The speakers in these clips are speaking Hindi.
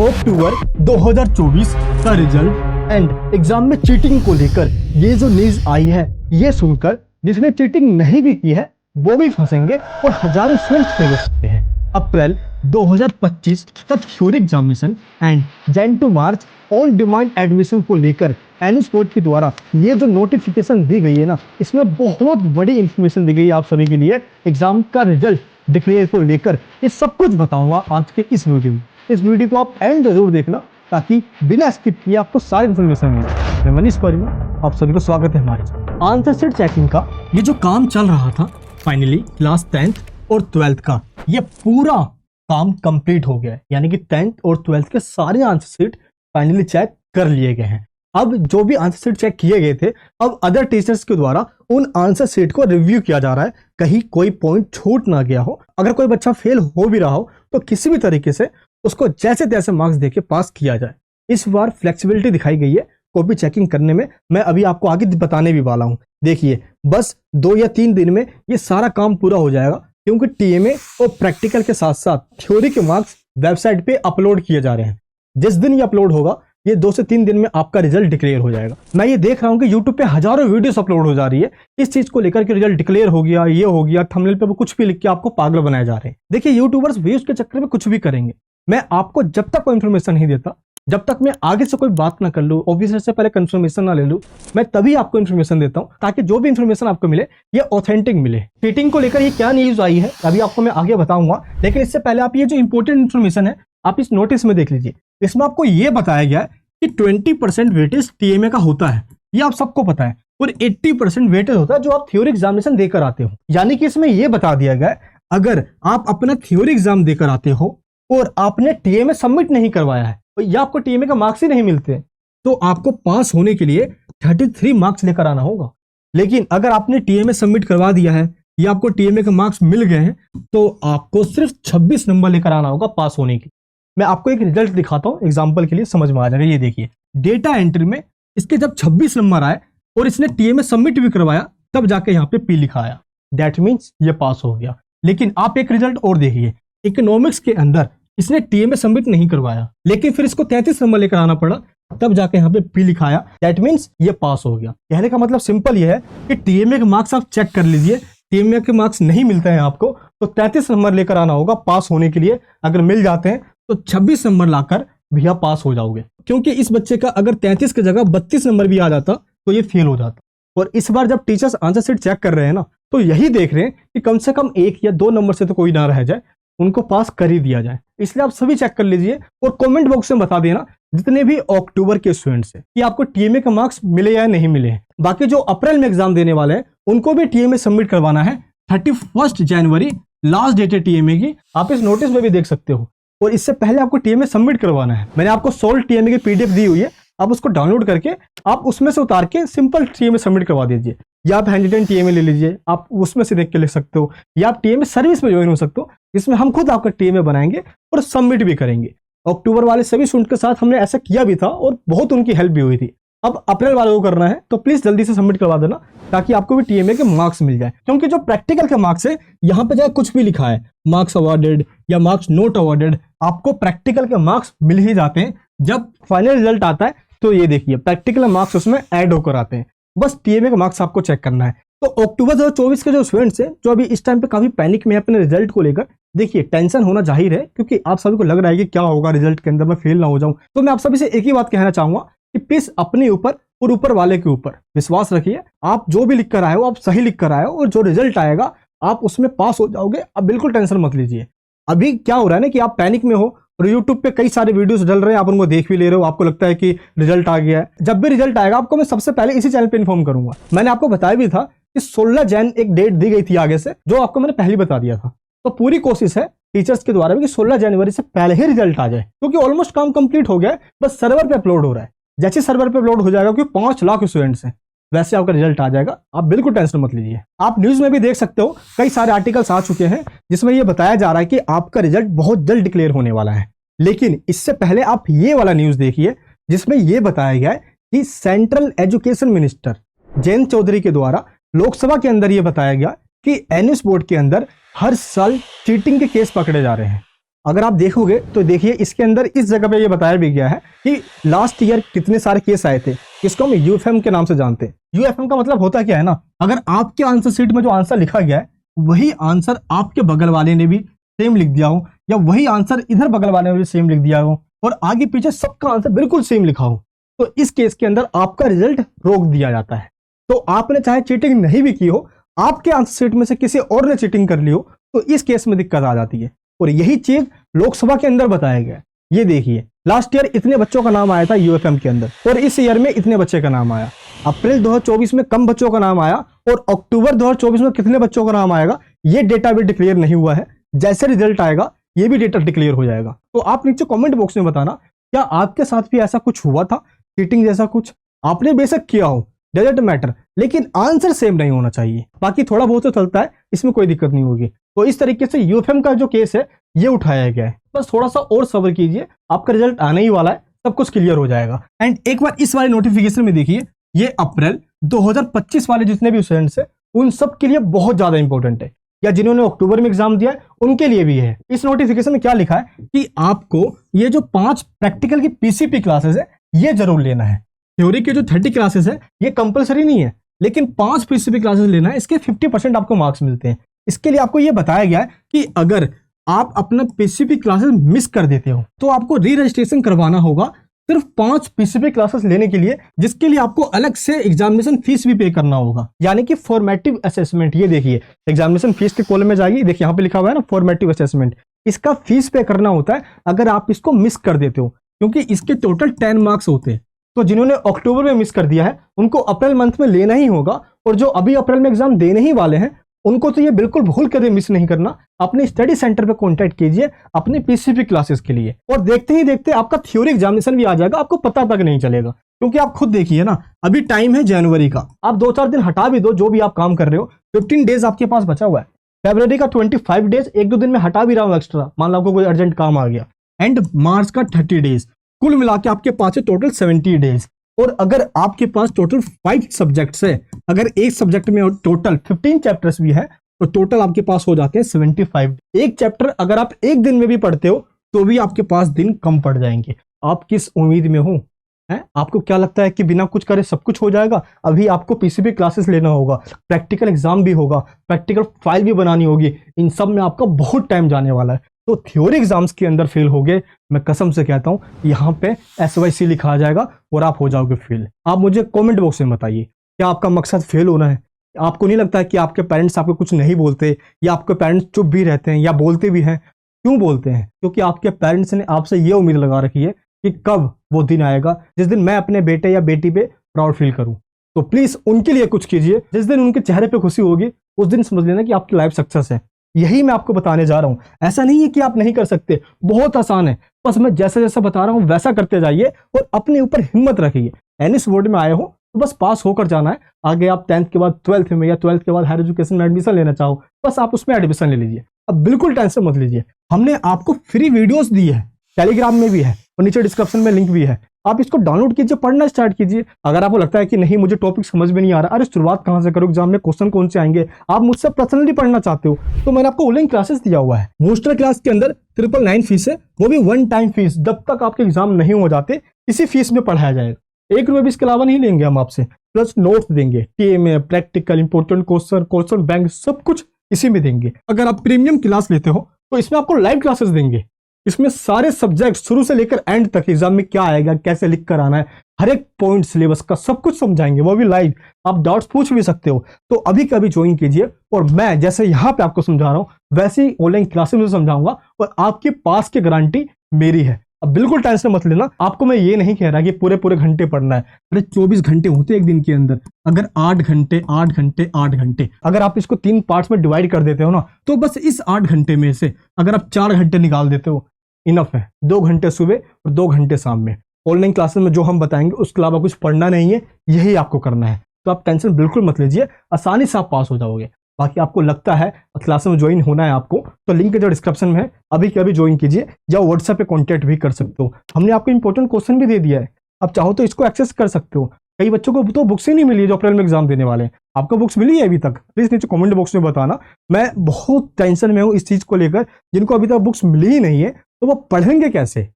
अक्टूबर 2024 का रिजल्ट एंड एग्जाम में चीटिंग को लेकर ये जो न्यूज आई है, ये सुनकर जिसने चीटिंग नहीं भी की है वो भी फंसेंगे और हजारों स्टूडेंट्स फेल हो सकते हैं। अप्रैल 2025 का theory examination and Jan to March on demand admission को लेकर एनएस बोर्ड के द्वारा ये जो नोटिफिकेशन दी गई है ना, इसमें बहुत बड़ी इंफॉर्मेशन दी गई है आप सभी के लिए। एग्जाम का रिजल्ट डिक्लेयर को लेकर ये सब कुछ बताऊंगा आज के इस वीडियो में। इस वीडियो को आप एंड जरूर देखना ताकि बिना स्किप किए आपको सारी इन्फॉर्मेशन मिले। मैं मनीष परिमा, आप सभी को स्वागत है हमारे आंसर शीट चेकिंग का। ये जो काम चल रहा था फाइनली क्लास 10th और 12th का, ये पूरा काम कंप्लीट हो गया है। यानी कि 10th और 12th के सारे आंसर शीट फाइनली चेक कर लिए गए हैं। अब जो भी आंसर शीट चेक किए गए थे, अब अदर टीचर्स के द्वारा उन आंसर शीट को रिव्यू किया जा रहा है, कहीं कोई पॉइंट छूट ना गया हो। अगर कोई बच्चा फेल हो भी रहा हो तो किसी भी तरीके से उसको जैसे तैसे मार्क्स देके पास किया जाए। इस बार फ्लेक्सिबिलिटी दिखाई गई है कॉपी चेकिंग करने में। मैं अभी आपको आगे बताने भी वाला हूं। देखिए, बस 2 या 3 दिन में ये सारा काम पूरा हो जाएगा, क्योंकि टीएमए और प्रैक्टिकल के साथ साथ थ्योरी के मार्क्स वेबसाइट पे अपलोड किए जा रहे हैं। जिस दिन ये अपलोड होगा, ये 2 से 3 दिन में आपका रिजल्ट डिक्लेयर हो जाएगा। मैं ये देख रहा हूँ कि यूट्यूब पे हजारों वीडियोस अपलोड हो जा रही है इस चीज को लेकर कि रिजल्ट डिक्लेयर हो गया, ये हो गया, थंबनेल पे वो कुछ भी लिख के आपको पागल बनाए जा रहे हैं। देखिए, यूट्यूबर्स व्यूज के चक्कर में कुछ भी करेंगे। मैं आपको जब तक कोई इन्फॉर्मेशन नहीं देता, जब तक मैं आगे से कोई बात ना कर लूँ, ऑफिसर से पहले कंफर्मेशन ना ले लूँ, मैं तभी आपको इन्फॉर्मेशन देता हूँ, ताकि जो भी इन्फॉर्मेशन आपको मिले ये ऑथेंटिक मिले। चीटिंग को लेकर ये क्या न्यूज आई है अभी आपको मैं आगे बताऊंगा, लेकिन इससे पहले आप ये जो इंपॉर्टेंट इन्फॉर्मेशन है आप इस नोटिस में देख लीजिए। इसमें आपको ये बताया गया है कि 20% वेटेज टीएमए का होता है, ये आप सबको पता है, और 80% वेटेज होता है जो आप थ्योरी एग्जामिनेशन देकर आते हो। यानी कि इसमें यह बता दिया गया है, अगर आप अपना थ्योरी एग्जाम देकर आते हो और आपने टीएमए सबमिट नहीं करवाया है या आपको टीएमए का मार्क्स ही नहीं मिलते, तो आपको पास होने के लिए 33 मार्क्स लेकर आना होगा। लेकिन अगर आपने टीएमए सबमिट करवा दिया है या आपको टीएमए के मार्क्स मिल गए हैं, तो आपको सिर्फ 26 नंबर लेकर आना होगा पास होने की। मैं आपको एक रिजल्ट दिखाता हूं, एग्जांपल के लिए समझ में आ जाएगा। ये देखिए, डेटा एंट्री में इसके जब 26 नंबर आए और इसने टीएमए सबमिट भी करवाया, तब जाके यहाँ पे पी लिखा आया, दैट मीन्स ये पास हो गया। लेकिन आप एक रिजल्ट और देखिए, इकोनॉमिक्स के अंदर इसने टीएमए सबमिट नहीं करवाया, लेकिन फिर इसको 33 नंबर लेकर आना पड़ा, तब जाके यहाँ पे पी लिखाया, दैट मीन्स ये पास हो गया। कहने का मतलब सिंपल ये है कि टीएमए के मार्क्स आप चेक कर लीजिए। टीएमए के मार्क्स नहीं मिलते हैं आपको तो 33 नंबर लेकर आना होगा पास होने के लिए। अगर मिल जाते हैं तो 26 नंबर लाकर भैया पास हो जाओगे, क्योंकि इस बच्चे का अगर 33 की जगह 32 नंबर भी आ जाता तो ये फेल हो जाता। और इस बार जब टीचर्स आंसर शीट चेक कर रहे हैं ना, तो यही देख रहे हैं कि कम से कम 1 या 2 नंबर से तो कोई ना रह जाए, उनको पास कर ही दिया जाए। इसलिए आप सभी चेक कर लीजिए और कमेंट बॉक्स में बता देना जितने भी अक्टूबर के स्टूडेंट्स हैं कि आपको टीएमए का मार्क्स मिले या नहीं मिले। बाकी जो अप्रैल में एग्जाम देने वाले हैं उनको भी टीएमए सबमिट करवाना है। 31 जनवरी लास्ट डेट है टीएमए की, आप इस नोटिस में भी देख सकते हो। और इससे पहले आपको टीएमए सबमिट करवाना है। मैंने आपको सोल्व टीएमए की पीडीएफ दी हुई है, आप उसको डाउनलोड करके आप उसमें से उतार के सिंपल टीएमए सबमिट करवा दीजिए, या आप हैंड रिटन टीएमए ले लीजिए, आप उसमें से देख के लिख सकते हो, या आप टीएमए सर्विस में ज्वाइन हो सकते हो, जिसमें हम खुद आपका टीएमए बनाएंगे और सबमिट भी करेंगे। अक्टूबर वाले सभी स्टूडेंट के साथ हमने ऐसा किया भी था और बहुत उनकी हेल्प भी हुई थी। अब अप्रैल वालों को करना है तो प्लीज जल्दी से सबमिट करवा देना, ताकि आपको भी टीएमए के मार्क्स मिल जाए। क्योंकि जो प्रैक्टिकल के मार्क्स है, यहाँ पे चाहे कुछ भी लिखा है, मार्क्स अवॉर्डेड या मार्क्स नोट अवॉर्डेड, आपको प्रैक्टिकल के मार्क्स मिल ही जाते हैं। जब फाइनल रिजल्ट आता है तो ये देखिए प्रैक्टिकल मार्क्स उसमें ऐड होकर आते हैं। बस टीएमए के मार्क्स आपको चेक करना है। तो अक्टूबर 2024 के जो स्टूडेंट्स हैं, जो अभी इस टाइम पे काफी पैनिक में है अपने रिजल्ट को लेकर, देखिए टेंशन होना जाहिर है, क्योंकि आप सभी को लग रहा है कि क्या होगा रिजल्ट के अंदर, मैं फेल ना हो जाऊं। तो मैं आप सभी से एक ही बात कहना चाहूंगा कि प्लीज अपने ऊपर और ऊपर वाले के ऊपर विश्वास रखिए। आप जो भी लिख कर आए हो आप सही लिख कर आए हो, और जो रिजल्ट आएगा आप उसमें पास हो जाओगे। अब बिल्कुल टेंशन मत लीजिए। अभी क्या हो रहा है ना कि आप पैनिक में हो और यूट्यूब पे कई सारे वीडियोस डल रहे हैं, आप उनको देख भी ले रहे हो, आपको लगता है कि रिजल्ट आ गया है। जब भी रिजल्ट आएगा आपको मैं सबसे पहले इसी चैनल पे इन्फॉर्म करूंगा। मैंने आपको बताया भी था कि 16 जैन एक डेट दी गई थी आगे से, जो आपको मैंने पहले बता दिया था। तो पूरी कोशिश है टीचर्स के द्वारा भी कि 16 जनवरी से पहले ही रिजल्ट आ जाए, क्योंकि ऑलमोस्ट काम कंप्लीट हो गया है, बस सर्वर पे अपलोड हो रहा है। जैसे सर्वर पे अपलोड हो जाएगा, क्योंकि 5 लाख स्टूडेंट्स हैं, वैसे आपका रिजल्ट आ जाएगा। आप बिल्कुल टेंशन मत लीजिए। आप न्यूज में भी देख सकते हो कई सारे आर्टिकल्स आ चुके हैं जिसमें यह बताया जा रहा है कि आपका रिजल्ट बहुत जल्द डिक्लेयर होने वाला है। लेकिन इससे पहले आप ये वाला न्यूज देखिए, जिसमें यह बताया गया है कि central education minister Jayant Chaudhary के द्वारा लोकसभा के अंदर यह बताया गया कि एनएस बोर्ड के अंदर हर साल चीटिंग के केस पकड़े जा रहे हैं। अगर आप देखोगे तो देखिए इसके अंदर इस जगह पे ये बताया भी गया है कि लास्ट ईयर कितने सारे केस आए थे, इसको हम यूएफएम के नाम से जानते हैं। यूएफएम का मतलब होता क्या है ना, अगर आपके आंसर शीट में जो आंसर लिखा गया है वही आंसर आपके बगल वाले ने भी सेम लिख दिया हो, या वही आंसर इधर बगल वाले ने भी सेम लिख दिया हो, और आगे पीछे सबका आंसर बिल्कुल सेम लिखा हो, तो इस केस के अंदर आपका रिजल्ट रोक दिया जाता है। तो आपने चाहे चीटिंग नहीं भी की हो, आपके आंसर शीट में से किसी और ने चीटिंग कर ली हो, तो इस केस में दिक्कत आ जाती है। और यही चीज लोकसभा के अंदर बताया गया है। ये देखिए लास्ट ईयर इतने बच्चों का नाम आया था यूएफएम के अंदर, और इस ईयर में इतने बच्चे का नाम आया। अप्रैल 2024 में कम बच्चों का नाम आया, और अक्टूबर 2024 में कितने बच्चों का नाम आएगा ये डेटा भी डिक्लेयर नहीं हुआ है। जैसे रिजल्ट आएगा ये भी डेटा डिक्लेयर हो जाएगा। तो आप नीचे कमेंट बॉक्स में बताना, क्या आपके साथ भी ऐसा कुछ हुआ था, चीटिंग जैसा कुछ आपने बेशक किया हो, डजंट मैटर, लेकिन आंसर सेम नहीं होना चाहिए। बाकी थोड़ा बहुत तो चलता है, इसमें कोई दिक्कत नहीं होगी। तो इस तरीके से यूएफएम का जो केस है ये उठाया गया है। बस थोड़ा सा और सब्र कीजिए, आपका रिजल्ट आने ही वाला है, सब कुछ क्लियर हो जाएगा। एंड एक बार इस वाले नोटिफिकेशन में देखिए, ये अप्रैल 2025 वाले जितने भी स्टूडेंट्स है उन सब के लिए बहुत ज्यादा इंपॉर्टेंट है, या जिन्होंने अक्टूबर में एग्जाम दिया है उनके लिए भी है। इस नोटिफिकेशन में क्या लिखा है कि आपको ये जो 5 प्रैक्टिकल की पीसीपी क्लासेस है ये जरूर लेना है। थ्योरी के जो 30 क्लासेस है ये कंपलसरी नहीं है, लेकिन 5 पीसीपी क्लासेस लेना है, इसके 50% आपको मार्क्स मिलते हैं। इसके लिए आपको ये बताया गया है कि अगर आप अपना पीसीपी क्लासेस मिस कर देते हो तो आपको री रजिस्ट्रेशन करवाना होगा, सिर्फ 5 पीसीपी क्लासेस लेने के लिए, जिसके लिए आपको अलग से एग्जामिनेशन फीस भी पे करना होगा, यानी कि फॉर्मेटिव असेसमेंट। ये देखिए एग्जामिनेशन फीस के कॉलम में जाइए, देखिए यहाँ पे लिखा हुआ है ना फॉर्मेटिव असेसमेंट, इसका फीस पे करना होता है अगर आप इसको मिस कर देते हो, क्योंकि इसके टोटल 10 मार्क्स होते हैं। तो जिन्होंने अक्टूबर में मिस कर दिया है उनको अप्रैल मंथ में लेना ही होगा, और जो अभी अप्रैल में एग्जाम देने ही वाले हैं उनको तो ये बिल्कुल भूल कर मिस नहीं करना। अपने स्टडी सेंटर पे कांटेक्ट कीजिए अपने पीसीपी क्लासेस के लिए, और देखते ही देखते आपका थ्योरी एग्जामिनेशन भी आ जाएगा, आपको पता तक नहीं चलेगा। क्योंकि आप खुद देखिए ना, अभी टाइम है जनवरी का, आप 2-4 दिन हटा भी दो जो भी आप काम कर रहे हो, 15 डेज आपके पास बचा हुआ है। फरवरी का 25 डेज 1-2 दिन में हटा भी रहा हूं एक्स्ट्रा, मान लो आपको कोई अर्जेंट काम आ गया, एंड मार्च का 30 डेज, कुल मिला के आपके पास है टोटल 70 डेज। और अगर आपके पास टोटल 5 सब्जेक्ट्स है, अगर एक सब्जेक्ट में टोटल 15 चैप्टर्स भी है, तो टोटल आपके पास हो जाते हैं 75। एक चैप्टर अगर आप एक दिन में भी पढ़ते हो तो भी आपके पास दिन कम पड़ जाएंगे। आप किस उम्मीद में हो हैं? आपको क्या लगता है कि बिना कुछ करे सब कुछ हो जाएगा? अभी आपको पीसीबी क्लासेस लेना होगा, प्रैक्टिकल एग्जाम भी होगा, प्रैक्टिकल फाइल भी बनानी होगी, इन सब में आपका बहुत टाइम जाने वाला है। तो थ्योरी एग्जाम्स के अंदर फेल हो गए, मैं कसम से कहता हूं यहाँ पे SYC लिखा आ जाएगा और आप हो जाओगे फेल। आप मुझे कमेंट बॉक्स में बताइए, क्या आपका मकसद फेल होना है? आपको नहीं लगता है कि आपके पेरेंट्स आपको कुछ नहीं बोलते, या आपके पेरेंट्स चुप भी रहते हैं या बोलते भी हैं? क्यों बोलते हैं? क्योंकि आपके पेरेंट्स ने आपसे ये उम्मीद लगा रखी है कि कब वो दिन आएगा जिस दिन मैं अपने बेटे या बेटी पे प्राउड फील करूं। तो प्लीज उनके लिए कुछ कीजिए, जिस दिन उनके चेहरे पे खुशी होगी उस दिन समझ लेना कि आपकी लाइफ सक्सेस है। यही मैं आपको बताने जा रहा हूं। ऐसा नहीं है कि आप नहीं कर सकते, बहुत आसान है, बस मैं जैसा जैसा बता रहा हूं वैसा करते जाइए और अपने ऊपर हिम्मत रखिए। एनएस बोर्ड में आए हो तो बस पास होकर जाना है। आगे आप 10th के बाद 12th में या 12th के बाद हायर एजुकेशन में एडमिशन लेना चाहो, बस आप उसमें एडमिशन ले लीजिए। अब बिल्कुल टेंशन मत लीजिए, हमने आपको फ्री वीडियोस दी है, टेलीग्राम में भी है और नीचे डिस्क्रिप्शन में लिंक भी है। आप इसको डाउनलोड कीजिए, पढ़ना स्टार्ट कीजिए। अगर आपको लगता है कि नहीं मुझे टॉपिक समझ में नहीं आ रहा, अरे शुरुआत कहां से करूं, एग्जाम में क्वेश्चन कौन से आएंगे, आप मुझसे पर्सनली पढ़ना चाहते हो, तो मैंने आपको ऑनलाइन क्लासेस दिया हुआ है। बूस्टर क्लास के अंदर 999 फीस है, वो भी 1 टाइम फीस। जब तक आपके एग्जाम नहीं हो जाते इसी फीस में पढ़ाया जाएगा, 1 रुपये भी इसके अलावा नहीं लेंगे हम आपसे। प्लस नोट्स देंगे, TMA, practical, important question bank, सब कुछ इसी में देंगे। अगर आप प्रीमियम क्लास लेते हो तो इसमें आपको लाइव क्लासेस देंगे। इसमें सारे सब्जेक्ट शुरू से लेकर एंड तक, एग्जाम में क्या आएगा, कैसे लिख कर आना है, हर एक पॉइंट सिलेबस का सब कुछ समझाएंगे, वो भी लाइव। आप डाउट्स पूछ भी सकते हो। तो अभी कभी ज्वाइन कीजिए, और मैं जैसे यहाँ पे आपको समझा रहा हूँ वैसे ही ऑनलाइन क्लासेस में समझाऊंगा, और आपके पास की गारंटी मेरी है। अब बिल्कुल टेंशन मत लेना, आपको मैं ये नहीं कह रहा कि पूरे घंटे पढ़ना है। अरे 24 घंटे होते हैं एक दिन के अंदर, अगर 8 घंटे 8 घंटे 8 घंटे अगर आप इसको 3 पार्ट्स में डिवाइड कर देते हो ना, तो बस इस 8 घंटे में से अगर आप 4 घंटे निकाल देते हो, इनफ है। 2 घंटे सुबह और 2 घंटे शाम में ऑनलाइन क्लासेस में जो हम बताएंगे उसके अलावा कुछ पढ़ना नहीं है, यही आपको करना है। तो आप टेंशन बिल्कुल मत लीजिए, आसानी से आप पास हो जाओगे। बाकी आपको लगता है क्लास में ज्वाइन होना है आपको, तो लिंक जो डिस्क्रिप्शन में है अभी के अभी ज्वाइन कीजिए, या व्हाट्सएप पे कांटेक्ट भी कर सकते हो। हमने आपको इंपॉर्टेंट क्वेश्चन भी दे दिया है, आप चाहो तो इसको एक्सेस कर सकते हो। कई बच्चों को तो बुक्स ही नहीं मिली जो अप्रैल में एग्जाम देने वाले हैं, आपको बुक्स मिली है अभी तक? प्लीज नीचे कमेंट बॉक्स में बताना। मैं बहुत टेंशन में हूँ इस चीज को लेकर। जिनको अभी तक बुक्स मिली ही नहीं है तो वो पढ़ेंगे कैसे?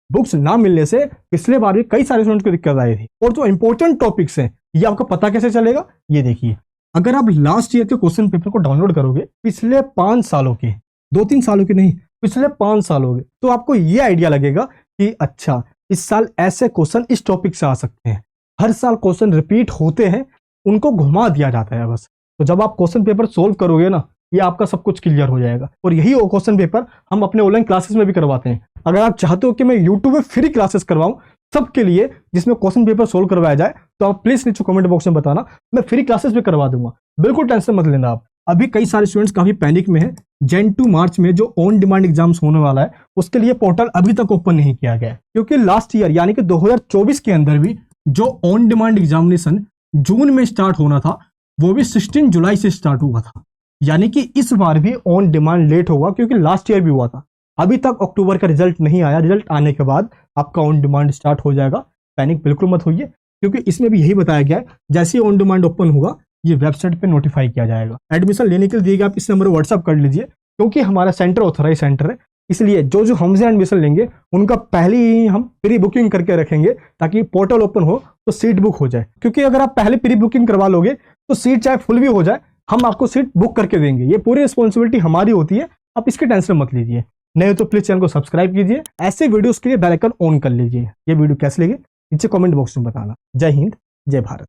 बुक्स ना मिलने से पिछले बार भी कई सारे स्टूडेंट्स को दिक्कत आई थी। और जो इंपॉर्टेंट टॉपिक्स हैं ये आपको पता कैसे चलेगा? ये देखिए, अगर आप लास्ट ईयर के क्वेश्चन पेपर को डाउनलोड करोगे पिछले 5 सालों के, 2-3 सालों के नहीं, पिछले 5 सालों के, तो आपको ये आइडिया लगेगा कि अच्छा इस साल ऐसे क्वेश्चन इस टॉपिक से आ सकते हैं। हर साल क्वेश्चन रिपीट होते हैं, उनको घुमा दिया जाता है बस। तो जब आप क्वेश्चन पेपर सोल्व करोगे ना, ये आपका सब कुछ क्लियर हो जाएगा। और यही वो क्वेश्चन पेपर हम अपने ऑनलाइन क्लासेस में भी करवाते हैं। अगर आप चाहते हो कि मैं यूट्यूब पे फ्री क्लासेस करवाऊं सबके लिए जिसमें क्वेश्चन पेपर सोल्व करवाया जाए, तो आप प्लीज नीचे कमेंट बॉक्स में बताना, मैं फ्री क्लासेस भी करवा दूंगा। बिल्कुल टेंशन मत लेना आप। अभी कई सारे स्टूडेंट्स काफी पैनिक में है। जैन 2 मार्च में जो ऑन डिमांड एग्जाम्स होने वाला है उसके लिए पोर्टल अभी तक ओपन नहीं किया गया है, क्योंकि लास्ट ईयर यानी कि 2024 के अंदर भी जो ऑन डिमांड एग्जामिनेशन जून में स्टार्ट होना था वो भी 16 जुलाई से स्टार्ट हुआ था। यानी कि इस बार भी ऑन डिमांड लेट होगा, क्योंकि लास्ट ईयर भी हुआ था। अभी तक अक्टूबर का रिजल्ट नहीं आया। रिजल्ट आने के बाद आपका ऑन डिमांड स्टार्ट हो जाएगा। पैनिक बिल्कुल मत होइए, क्योंकि इसमें भी यही बताया गया है जैसे ही ऑन डिमांड ओपन होगा ये वेबसाइट पे नोटिफाई किया जाएगा। एडमिशन लेने के लिए आप इस नंबर पर व्हाट्सअप कर लीजिए, क्योंकि हमारा सेंटर ऑथराइज सेंटर है, इसलिए जो हमसे एडमिशन लेंगे उनका पहले ही हम प्री बुकिंग करके रखेंगे ताकि पोर्टल ओपन हो तो सीट बुक हो जाए। क्योंकि अगर आप पहले प्री बुकिंग करवा लोगे तो सीट चाहे फुल भी हो जाए, हम आपको सीट बुक करके देंगे। ये पूरी रिस्पॉन्सिबिलिटी हमारी होती है, आप इसकी टेंशन मत लीजिए। नहीं तो प्लीज चैनल को सब्सक्राइब कीजिए। ऐसे वीडियोस के लिए बेल आइकन ऑन कर लीजिए। ये वीडियो कैसे लगे नीचे कमेंट बॉक्स में बताना। जय हिंद, जय भारत।